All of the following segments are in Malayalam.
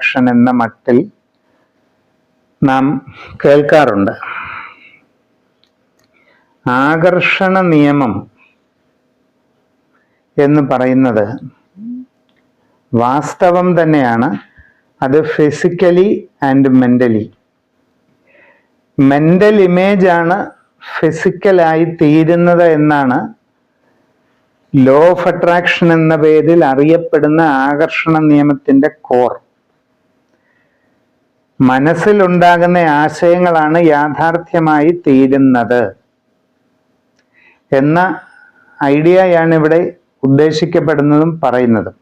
അട്രാക്ഷൻ എന്ന മട്ടിൽ നാം കേൾക്കാറുണ്ട്. ആകർഷണ നിയമം എന്ന് പറയുന്നത് വാസ്തവം തന്നെയാണ്. അത് ഫിസിക്കലി ആൻഡ് മെൻ്റലി. മെൻ്റൽ ഇമേജാണ് ഫിസിക്കലായി തീരുന്നത് എന്നാണ് ലോ ഓഫ് അട്രാക്ഷൻ എന്ന പേരിൽ അറിയപ്പെടുന്ന ആകർഷണ നിയമത്തിൻ്റെ കോർ. മനസ്സിലുണ്ടാകുന്ന ആശയങ്ങളാണ് യാഥാർത്ഥ്യമായി തീരുന്നത് എന്ന ഐഡിയയാണ് ഇവിടെ ഉദ്ദേശിക്കപ്പെടുന്നതും പറയുന്നതും.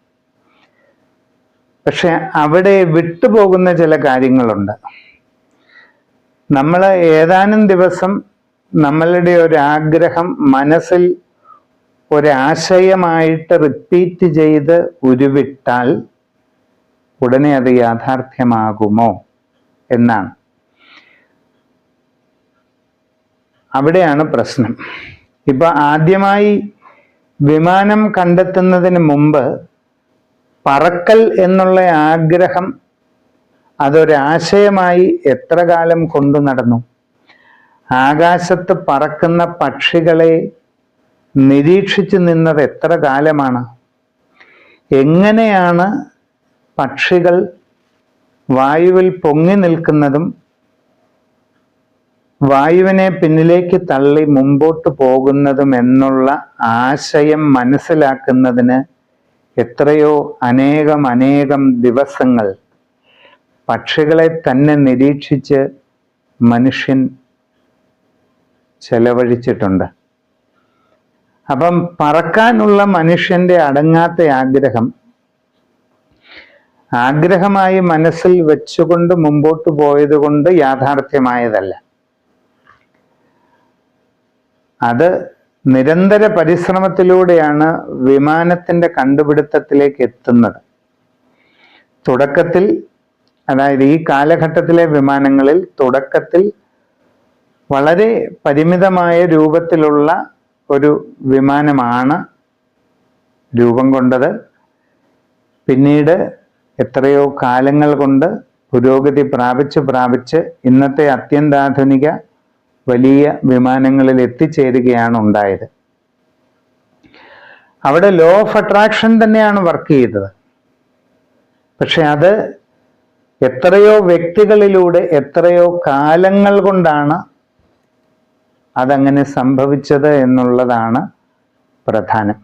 പക്ഷെ അവിടെ വിട്ടുപോകുന്ന ചില കാര്യങ്ങളുണ്ട്. നമ്മൾ ഏതാനും ദിവസം നമ്മളുടെ ഒരാഗ്രഹം മനസ്സിൽ ഒരാശയമായിട്ട് റിപ്പീറ്റ് ചെയ്ത് ഉരുവിട്ടാൽ ഉടനെ അത് യാഥാർത്ഥ്യമാകുമോ എന്നാണ്. അവിടെയാണ് പ്രശ്നം. ഇപ്പൊ ആദ്യമായി വിമാനം കണ്ടെത്തുന്നതിന് മുമ്പ് പറക്കൽ എന്നുള്ള ആഗ്രഹം അതൊരാശയമായി എത്ര കാലം കൊണ്ടു നടന്നു? ആകാശത്ത് പറക്കുന്ന പക്ഷികളെ നിരീക്ഷിച്ചു നിന്നത് എത്ര കാലമാണ്? എങ്ങനെയാണ് പക്ഷികൾ വായുവിൽ പൊങ്ങി നിൽക്കുന്നതും വായുവിനെ പിന്നിലേക്ക് തള്ളി മുമ്പോട്ട് പോകുന്നതും എന്നുള്ള ആശയം മനസ്സിലാക്കുന്നതിന് എത്രയോ അനേകം ദിവസങ്ങൾ പക്ഷികളെ തന്നെ നിരീക്ഷിച്ച് മനുഷ്യൻ ചെലവഴിച്ചിട്ടുണ്ട്. അപ്പം പറക്കാനുള്ള മനുഷ്യന്റെ അടങ്ങാത്ത ആഗ്രഹമായി മനസ്സിൽ വെച്ചുകൊണ്ട് മുമ്പോട്ട് പോയത് കൊണ്ട് യാഥാർത്ഥ്യമായതല്ല. അത് നിരന്തര പരിശ്രമത്തിലൂടെയാണ് വിമാനത്തിന്റെ കണ്ടുപിടുത്തത്തിലേക്ക് എത്തുന്നത്. തുടക്കത്തിൽ, അതായത് ഈ കാലഘട്ടത്തിലെ വിമാനങ്ങളിൽ തുടക്കത്തിൽ വളരെ പരിമിതമായ രൂപത്തിലുള്ള ഒരു വിമാനമാണ് രൂപം കൊണ്ടത്. പിന്നീട് എത്രയോ കാലങ്ങൾ കൊണ്ട് പുരോഗതി പ്രാപിച്ച് ഇന്നത്തെ അത്യന്താധുനിക വലിയ വിമാനങ്ങളിൽ എത്തിച്ചേരുകയാണ് ഉണ്ടായത്. അവിടെ ലോ ഓഫ് അട്രാക്ഷൻ തന്നെയാണ് വർക്ക് ചെയ്തത്. പക്ഷെ അത് എത്രയോ വ്യക്തികളിലൂടെ എത്രയോ കാലങ്ങൾ കൊണ്ടാണ് അതങ്ങനെ സംഭവിച്ചത് എന്നുള്ളതാണ് പ്രധാനം.